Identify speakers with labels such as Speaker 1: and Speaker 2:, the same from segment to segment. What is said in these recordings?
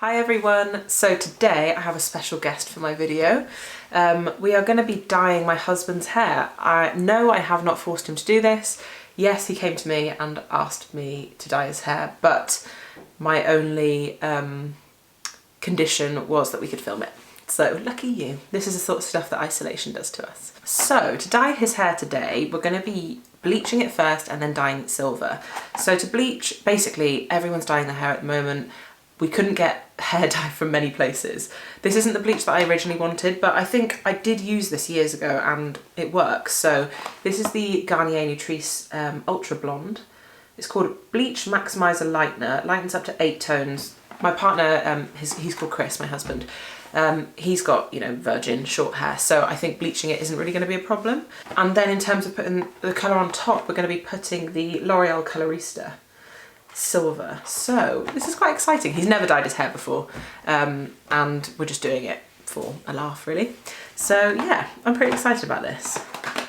Speaker 1: Hi everyone, so today I have a special guest for my video. We are going to be dyeing my husband's hair. No, I have not forced him to do this. Yes, he came to me and asked me to dye his hair, but my only condition was that we could film it. So lucky you. This is the sort of stuff that isolation does to us. So to dye his hair today, we're going to be bleaching it first and then dyeing it silver. So to bleach, basically everyone's dyeing their hair at the moment. We couldn't get hair dye from many places. This isn't the bleach that I originally wanted, but I think I did use this years ago and it works. So this is the Garnier Nutrice Ultra Blonde. It's called Bleach Maximizer Lightener. Lightens up to 8 tones. My partner, he's called Chris, my husband. He's got, virgin short hair, so I think bleaching it isn't really going to be a problem. And then in terms of putting the colour on top, we're going to be putting the L'Oreal Colorista Silver. So this is quite exciting. He's never dyed his hair before, and we're just doing it for a laugh, really. So yeah, I'm pretty excited about this.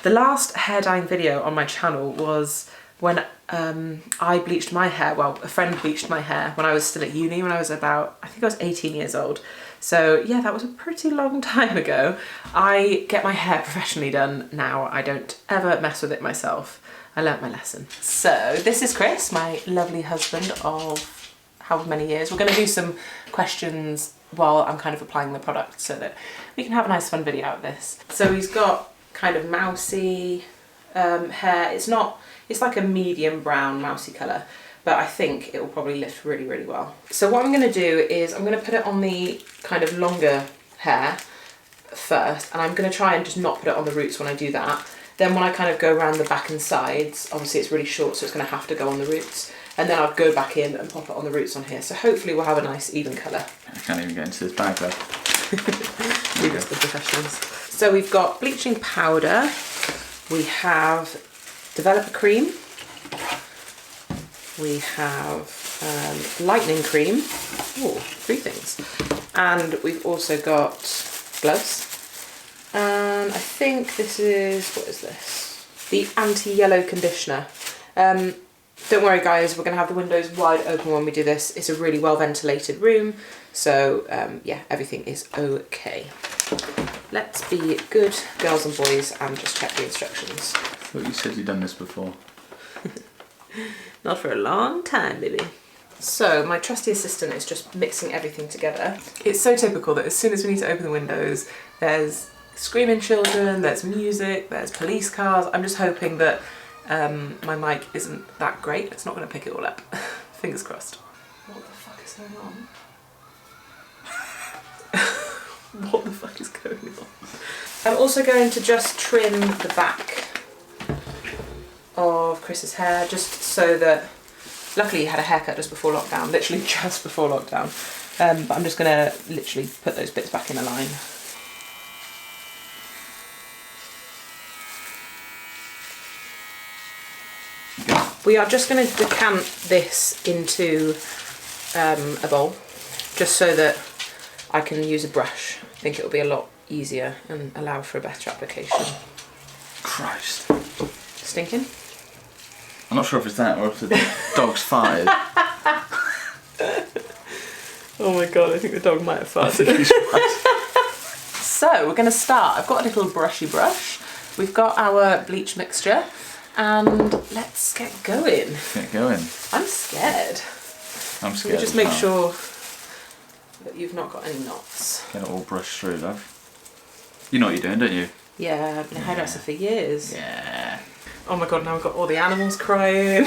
Speaker 1: The last hair dyeing video on my channel was when I bleached my hair. Well, a friend bleached my hair when I was still at uni, when I was about, I think I was 18 years old. So yeah, that was a pretty long time ago. I get my hair professionally done now. I don't ever mess with it myself. I learnt my lesson. So this is Chris, my lovely husband of however many years. We're going to do some questions while I'm kind of applying the product so that we can have a nice fun video out of this. So he's got kind of mousey hair. It's like a medium brown mousey colour, but I think it will probably lift really, really well. So what I'm going to do is I'm going to put it on the kind of longer hair first, and I'm going to try and just not put it on the roots when I do that. Then when I kind of go around the back and sides, obviously it's really short, so it's going to have to go on the roots. And then I'll go back in and pop it on the roots on here. So hopefully we'll have a nice even colour.
Speaker 2: I can't even get into this bag though.
Speaker 1: Leave us the professionals. So we've got bleaching powder. We have developer cream. We have lightening cream. Oh, 3 things. And we've also got gloves. And I think this is, what is this? The anti-yellow conditioner. Don't worry guys, we're going to have the windows wide open when we do this. It's a really well ventilated room, so yeah, everything is okay. Let's be good girls and boys and just check the instructions.
Speaker 2: I thought you said you'd done this before.
Speaker 1: Not for a long time, baby. So my trusty assistant is just mixing everything together. It's so typical that as soon as we need to open the windows, there's screaming children, there's music, there's police cars. I'm just hoping that my mic isn't that great. It's not going to pick it all up. Fingers crossed. What the fuck is going on? What the fuck is going on? I'm also going to just trim the back of Chris's hair, just so that, luckily he had a haircut just before lockdown, literally just before lockdown. But I'm just going to literally put those bits back in a line. We are just going to decant this into a bowl, just so that I can use a brush. I think it'll be a lot easier and allow for a better application.
Speaker 2: Christ.
Speaker 1: Stinking?
Speaker 2: I'm not sure if it's that or if the dog's farted.
Speaker 1: Oh my god, I think the dog might have farted. So we're going to start. I've got a little brushy brush. We've got our bleach mixture. And let's get going.
Speaker 2: Get going.
Speaker 1: I'm scared.
Speaker 2: I'm scared.
Speaker 1: Let me just make sure that you've not got any knots.
Speaker 2: Get it all brushed through, love. You know what you're doing, don't you?
Speaker 1: Yeah, I've been a hairdresser for years.
Speaker 2: Yeah.
Speaker 1: Oh my god, now we've got all the animals crying.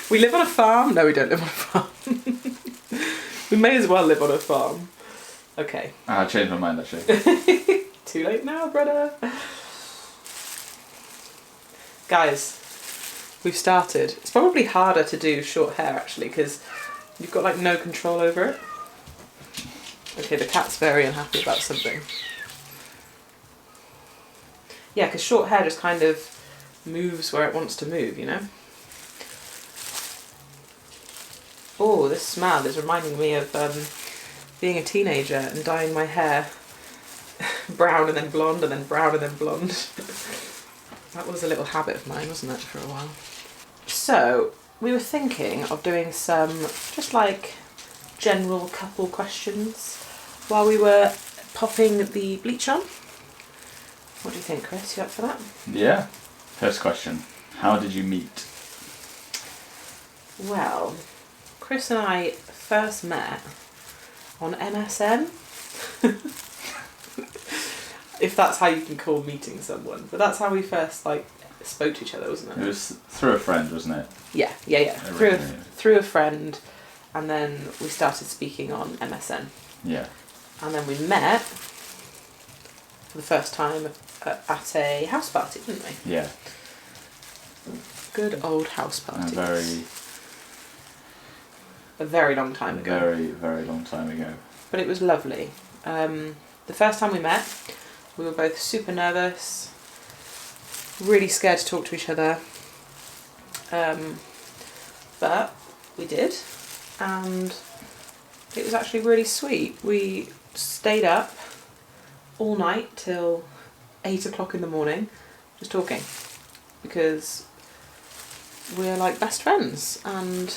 Speaker 1: We live on a farm? No, we don't live on a farm. We may as well live on a farm. Okay.
Speaker 2: I changed my mind actually.
Speaker 1: Too late now, brother. Guys, we've started. It's probably harder to do short hair actually because you've got like no control over it. Okay, the cat's very unhappy about something. Yeah, because short hair just kind of moves where it wants to move, you know? Oh, this smell is reminding me of being a teenager and dyeing my hair brown and then blonde and then brown and then blonde. That was a little habit of mine, wasn't it, for a while? So, we were thinking of doing some just like general couple questions while we were popping the bleach on. What do you think, Chris? You up for that?
Speaker 2: Yeah. First question. How did you meet?
Speaker 1: Well, Chris and I first met on MSN. If that's how you can call meeting someone. But that's how we first spoke to each other, wasn't it?
Speaker 2: It was through a friend, wasn't it?
Speaker 1: Yeah. Through a friend, and then we started speaking on MSN.
Speaker 2: Yeah.
Speaker 1: And then we met for the first time at a house party, didn't we?
Speaker 2: Yeah.
Speaker 1: Good old house party. A very long time ago.
Speaker 2: Very, very long time ago.
Speaker 1: But it was lovely. The first time we met, we were both super nervous, really scared to talk to each other. But we did, and it was actually really sweet. We stayed up all night till 8 o'clock in the morning just talking, because we're like best friends, and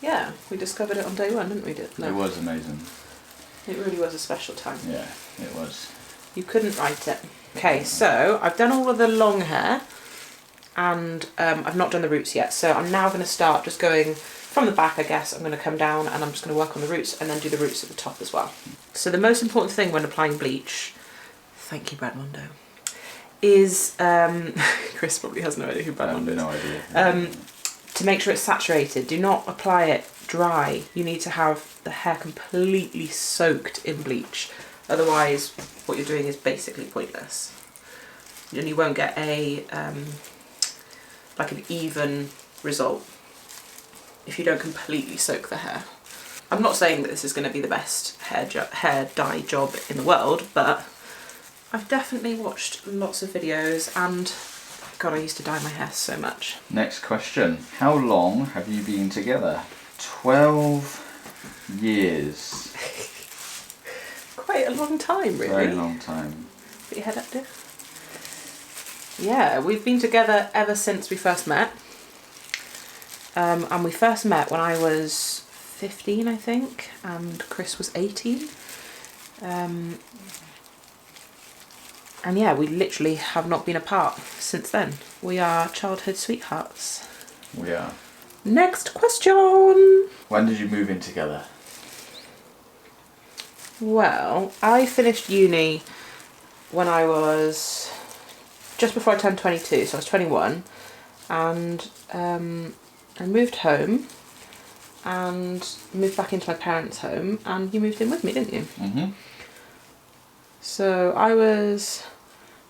Speaker 1: yeah, we discovered it on day one, didn't we?
Speaker 2: It was amazing.
Speaker 1: It really was a special time.
Speaker 2: Yeah, it was.
Speaker 1: You couldn't write it. Okay, so I've done all of the long hair, and I've not done the roots yet, so I'm now going to start just going from the back, I guess. I'm going to come down and I'm just going to work on the roots and then do the roots at the top as well. So the most important thing when applying bleach, thank you Brad Mondo, is, Chris probably has no idea who Brad Mondo is.
Speaker 2: No idea.
Speaker 1: To make sure it's saturated, do not apply it dry. You need to have the hair completely soaked in bleach. Otherwise, what you're doing is basically pointless. And you won't get a like an even result if you don't completely soak the hair. I'm not saying that this is going to be the best hair dye job in the world, but I've definitely watched lots of videos, and God, I used to dye my hair so much.
Speaker 2: Next question. How long have you been together? 12 years.
Speaker 1: Quite a long time, really.
Speaker 2: Very long time.
Speaker 1: Put your head up, dear. Yeah, we've been together ever since we first met. And we first met when I was 15, I think, and Chris was 18. And yeah, we literally have not been apart since then. We are childhood sweethearts.
Speaker 2: We are.
Speaker 1: Next question.
Speaker 2: When did you move in together?
Speaker 1: Well, I finished uni when I was just before I turned 22, so I was 21, and I moved home and moved back into my parents' home, and you moved in with me, didn't you?
Speaker 2: Mm-hmm.
Speaker 1: So I was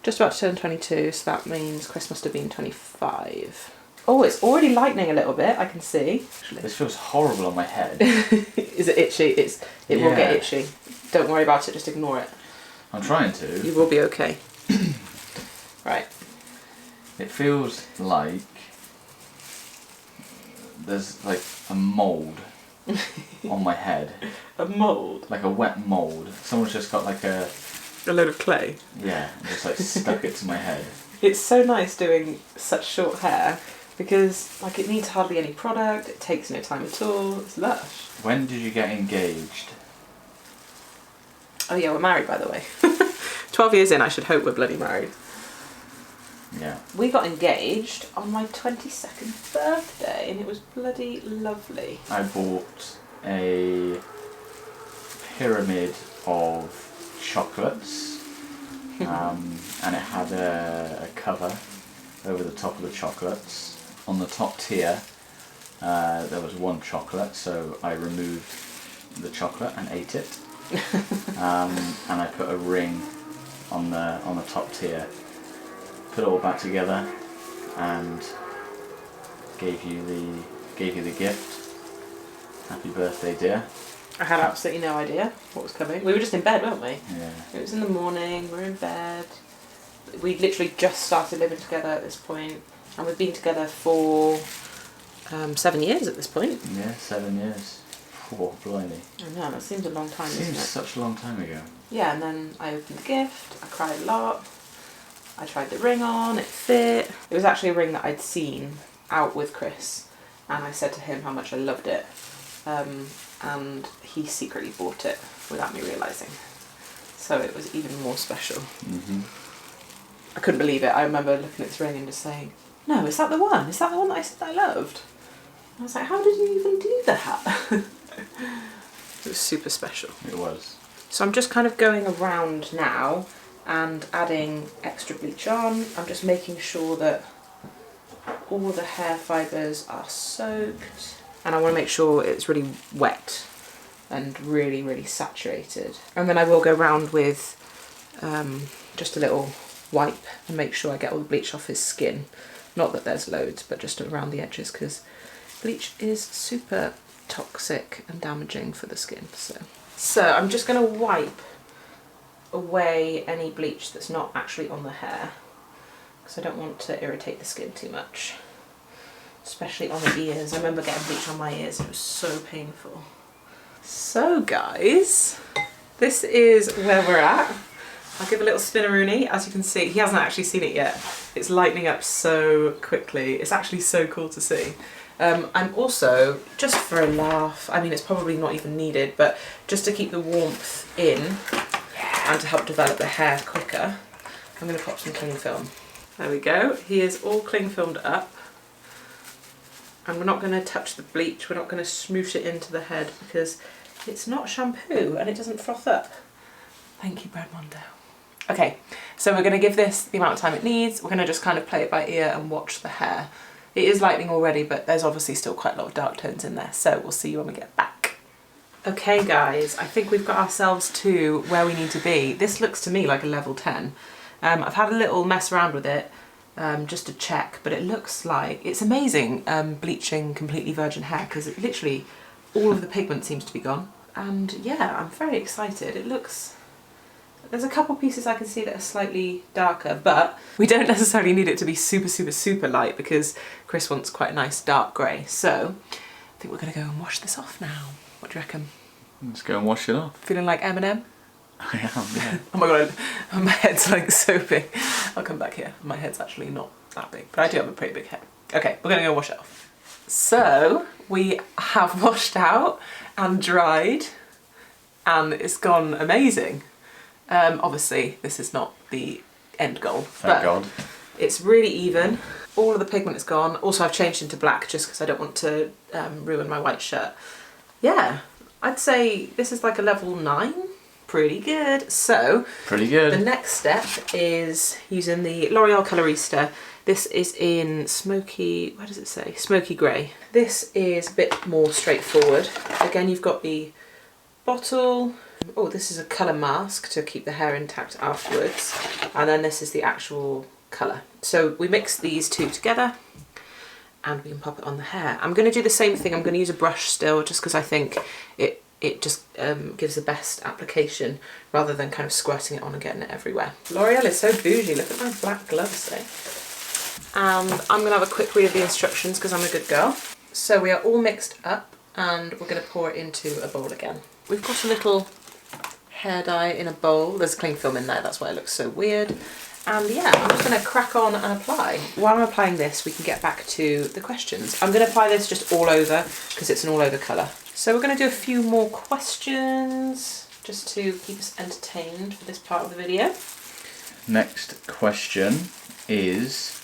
Speaker 1: just about to turn 22, so that means Chris must have been 25. Oh, it's already lightening a little bit, I can see.
Speaker 2: This feels horrible on my head.
Speaker 1: Is it itchy? It will get itchy. Don't worry about it, just ignore it.
Speaker 2: I'm trying to.
Speaker 1: You will be okay. Right.
Speaker 2: It feels like there's like a mould on my head.
Speaker 1: A mould?
Speaker 2: Like a wet mould. Someone's just got like a
Speaker 1: load of clay?
Speaker 2: Yeah, just like stuck it to my head.
Speaker 1: It's so nice doing such short hair because like it needs hardly any product, it takes no time at all, it's lush.
Speaker 2: When did you get engaged?
Speaker 1: Oh yeah, we're married by the way. 12 years in, I should hope we're bloody married.
Speaker 2: Yeah.
Speaker 1: We got engaged on my 22nd birthday and it was bloody lovely.
Speaker 2: I bought a pyramid of chocolates and it had a cover over the top of the chocolates. On the top tier there was one chocolate, so I removed the chocolate and ate it. And I put a ring on the top tier, put it all back together, and gave you the gift. Happy birthday, dear.
Speaker 1: I had absolutely no idea what was coming. We were just in bed, weren't we?
Speaker 2: Yeah.
Speaker 1: It was in the morning, we were in bed. We literally just started living together at this point, and we've been together for 7 years at this point.
Speaker 2: Yeah, 7 years. Oh, blimey.
Speaker 1: I know, that seems a long time, doesn't
Speaker 2: Seems
Speaker 1: it?
Speaker 2: such a long time ago.
Speaker 1: Yeah, and then I opened the gift, I cried a lot, I tried the ring on, it fit. It was actually a ring that I'd seen out with Chris, and I said to him how much I loved it. and he secretly bought it without me realising. So it was even more special. I couldn't believe it. I remember looking at this ring and just saying, no, is that the one? Is that the one that I said I loved? And I was like, how did you even do that? It was super special.
Speaker 2: It was.
Speaker 1: So I'm just kind of going around now and adding extra bleach on. I'm just making sure that all the hair fibres are soaked, and I want to make sure it's really wet and really, really saturated. And then I will go round with just a little wipe and make sure I get all the bleach off his skin. Not that there's loads, but just around the edges, because bleach is super toxic and damaging for the skin. So I'm just going to wipe away any bleach that's not actually on the hair, because I don't want to irritate the skin too much, especially on the ears. I remember getting bleach on my ears, it was so painful. So guys, this is where we're at. I'll give a little spinneroonie. As you can see, he hasn't actually seen it yet. It's lightening up so quickly. It's actually so cool to see. I'm also, just for a laugh, I mean it's probably not even needed, but just to keep the warmth in and to help develop the hair quicker, I'm going to pop some cling film. There we go. He is all cling filmed up. And we're not going to touch the bleach, we're not going to smoosh it into the head because it's not shampoo and it doesn't froth up. Thank you, Brad Mondo. Okay, so we're going to give this the amount of time it needs. We're going to just kind of play it by ear and watch the hair. It is lightening already, but there's obviously still quite a lot of dark tones in there, so we'll see you when we get back. Okay guys, I think we've got ourselves to where we need to be. This looks to me like a level 10. I've had a little mess around with it just to check, but it looks like it's amazing bleaching completely virgin hair, because it literally all of the pigment seems to be gone. And yeah, I'm very excited. It looks, there's a couple pieces I can see that are slightly darker, but we don't necessarily need it to be super, super, super light because Chris wants quite a nice dark grey. So I think we're gonna go and wash this off now. What do you reckon?
Speaker 2: Let's go and wash it off.
Speaker 1: Feeling like Eminem?
Speaker 2: I am, yeah.
Speaker 1: Oh my god, my head's like so big. I'll come back here. My head's actually not that big, but I do have a pretty big head. Okay, we're gonna go wash it off. So we have washed out and dried and it's gone amazing. Obviously this is not the end goal,
Speaker 2: Thank God.
Speaker 1: It's really even. All of the pigment is gone. Also I've changed into black just because I don't want to ruin my white shirt. Yeah, I'd say this is like a level 9. Pretty good. So,
Speaker 2: pretty good.
Speaker 1: The next step is using the L'Oreal Colorista. This is in smoky, where does it say? Smoky grey. This is a bit more straightforward. Again, you've got the bottle. Oh, this is a colour mask to keep the hair intact afterwards. And then this is the actual colour. So we mix these two together and we can pop it on the hair. I'm going to do the same thing. I'm going to use a brush still just because I think it just gives the best application rather than kind of squirting it on and getting it everywhere. L'Oreal is so bougie. Look at my black gloves there. And I'm going to have a quick read of the instructions because I'm a good girl. So we are all mixed up and we're going to pour it into a bowl again. We've got a little hair dye in a bowl. There's cling film in there, that's why it looks so weird. And yeah, I'm just going to crack on and apply. While I'm applying this, we can get back to the questions. I'm going to apply this just all over because it's an all over colour. So we're going to do a few more questions just to keep us entertained for this part of the video.
Speaker 2: Next question is,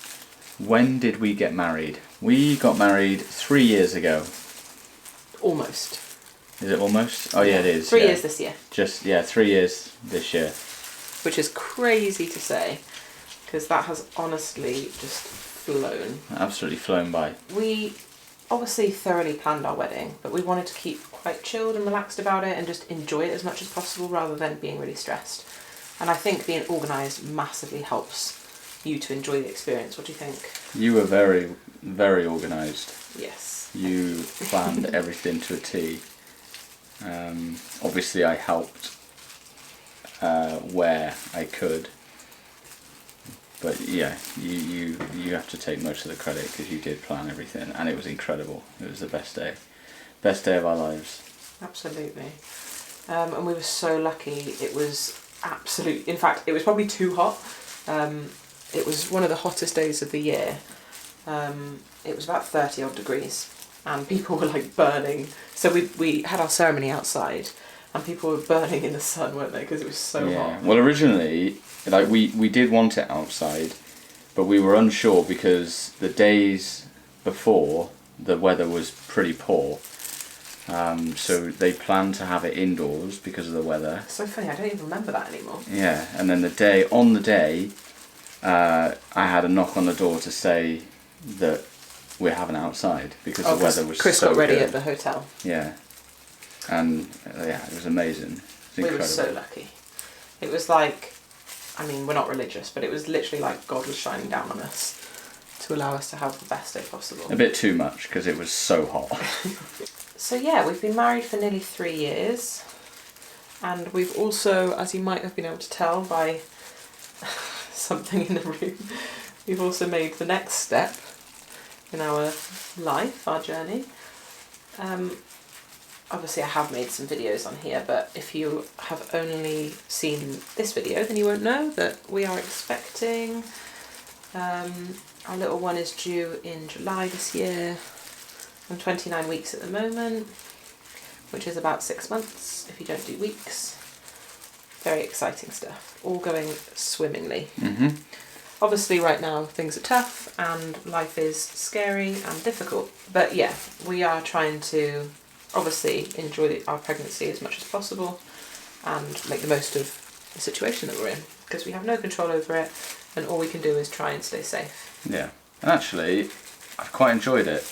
Speaker 2: when did we get married? We got married 3 years ago.
Speaker 1: Almost.
Speaker 2: Is it almost? Oh yeah, it is.
Speaker 1: 3 years this year.
Speaker 2: Just, yeah, 3 years this year.
Speaker 1: Which is crazy to say, because that has honestly just flown.
Speaker 2: Absolutely flown by.
Speaker 1: We obviously thoroughly planned our wedding, but we wanted to keep quite chilled and relaxed about it and just enjoy it as much as possible rather than being really stressed. And I think being organised massively helps you to enjoy the experience. What do you think?
Speaker 2: You were very, very organised.
Speaker 1: Yes.
Speaker 2: You planned everything to a T. Obviously I helped where I could, but yeah, you have to take most of the credit because you did plan everything and it was incredible. It was the best day of our lives.
Speaker 1: Absolutely. And we were so lucky. It was in fact it was probably too hot. It was one of the hottest days of the year. It was about 30 odd degrees and people were like burning. So we had our ceremony outside, and people were burning in the sun, weren't they? Because it was so hot.
Speaker 2: Well, originally, like we did want it outside, but we were unsure because the days before the weather was pretty poor. So they planned to have it indoors because of the weather.
Speaker 1: So funny, I don't even remember that anymore.
Speaker 2: Yeah, and then on the day, I had a knock on the door to say that we're having it outside because the weather was
Speaker 1: Chris
Speaker 2: so
Speaker 1: got ready
Speaker 2: good.
Speaker 1: at the hotel.
Speaker 2: Yeah, and it was amazing. It was incredible.
Speaker 1: We were so lucky. It was like, I mean, we're not religious, but it was literally like God was shining down on us to allow us to have the best day possible.
Speaker 2: A bit too much because it was so hot.
Speaker 1: So yeah, we've been married for nearly 3 years, and we've also, as you might have been able to tell by something in the room, we've also made the next step in our life, our journey. Obviously I have made some videos on here, but if you have only seen this video, then you won't know that we are expecting. Our little one is due in July this year. I'm 29 weeks at the moment, which is about 6 months if you don't do weeks. Very exciting stuff, all going swimmingly.
Speaker 2: Mm-hmm.
Speaker 1: Obviously right now things are tough and life is scary and difficult, but yeah, we are trying to obviously enjoy our pregnancy as much as possible and make the most of the situation that we're in, because we have no control over it and all we can do is try and stay safe.
Speaker 2: Yeah, and actually I've quite enjoyed it.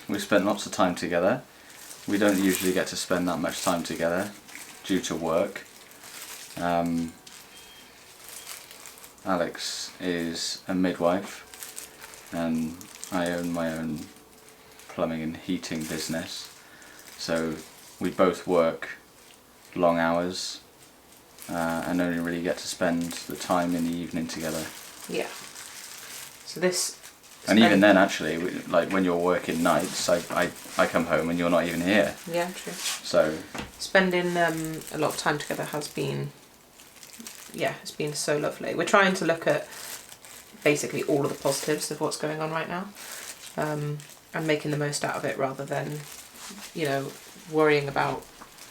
Speaker 2: We've spent lots of time together. We don't usually get to spend that much time together due to work. Alex is a midwife and I own my own plumbing and heating business. So we both work long hours and only really get to spend the time in the evening together.
Speaker 1: Yeah. So this...
Speaker 2: And even then, actually, like when you're working nights, I come home and you're not even here.
Speaker 1: Yeah, true.
Speaker 2: So
Speaker 1: spending a lot of time together has been, yeah, it's been so lovely. We're trying to look at basically all of the positives of what's going on right now, and making the most out of it rather than, you know, worrying about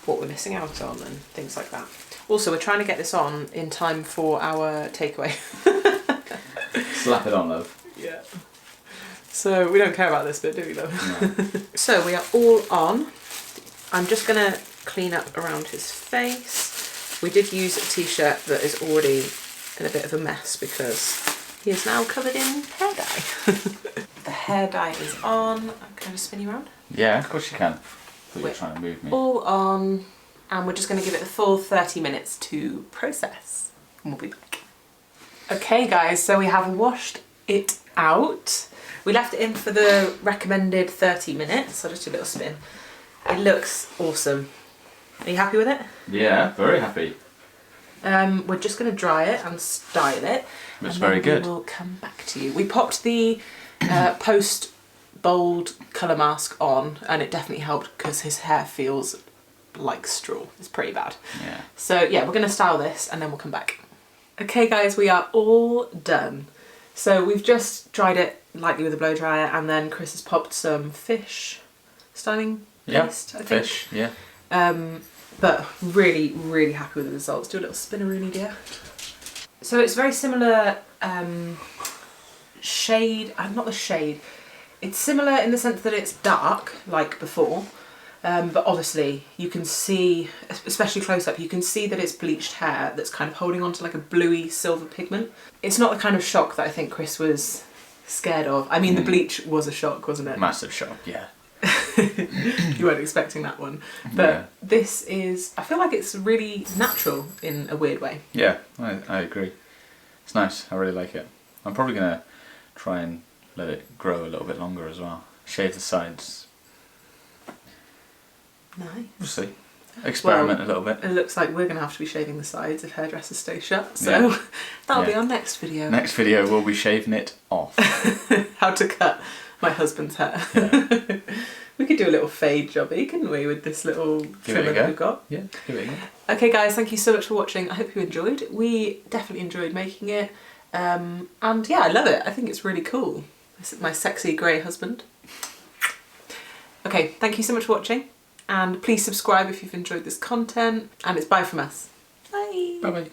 Speaker 1: what we're missing out on and things like that. Also, we're trying to get this on in time for our takeaway.
Speaker 2: Slap it on, love.
Speaker 1: Yeah. So we don't care about this bit, do we, though?
Speaker 2: No.
Speaker 1: So we are all on. I'm just going to clean up around his face. We did use a t-shirt that is already in a bit of a mess because he is now covered in hair dye. The hair dye is on. Can I just spin you around?
Speaker 2: Yeah, of course you can. But you're trying to move me.
Speaker 1: All on. And we're just going to give it the full 30 minutes to process. And we'll be back. Okay guys, so we have washed it out. We left it in for the recommended 30 minutes. So just do a little spin. It looks awesome. Are you happy with it?
Speaker 2: Yeah, very happy.
Speaker 1: We're just going to dry it and style it.
Speaker 2: Looks very good.
Speaker 1: We'll come back to you. We popped the post bold colour mask on and it definitely helped because his hair feels like straw. It's pretty bad.
Speaker 2: Yeah.
Speaker 1: So yeah, we're going to style this and then we'll come back. Okay guys, we are all done. So we've just dried it lightly with a blow dryer and then Chris has popped some fish styling paste, I think.
Speaker 2: Fish, yeah.
Speaker 1: But really, really happy with the results. Do a little spinneroonie, dear. So it's very similar shade, not the shade. It's similar in the sense that it's dark, like before. But obviously you can see, especially close up, you can see that it's bleached hair that's kind of holding on to like a bluey silver pigment. It's not the kind of shock that I think Chris was scared of. I mean, the bleach was a shock, wasn't it?
Speaker 2: Massive shock, yeah.
Speaker 1: You weren't expecting that one. But this is, I feel like it's really natural in a weird way.
Speaker 2: Yeah, I agree. It's nice, I really like it. I'm probably going to try and let it grow a little bit longer as well. Shave the sides.
Speaker 1: Nice.
Speaker 2: We'll see. Experiment a little bit.
Speaker 1: It looks like we're going to have to be shaving the sides if hairdressers stay shut, so that'll be our next video.
Speaker 2: Next video we'll be shaving it off.
Speaker 1: How to cut my husband's hair.
Speaker 2: Yeah.
Speaker 1: We could do a little fade jobby, couldn't we, with this little trimmer that we've got?
Speaker 2: Yeah, give it a go.
Speaker 1: Okay guys, thank you so much for watching. I hope you enjoyed. We definitely enjoyed making it. And yeah, I love it. I think it's really cool. This is my sexy grey husband. Okay, thank you so much for watching, and please subscribe if you've enjoyed this content, and it's bye from us. Bye.
Speaker 2: Bye bye.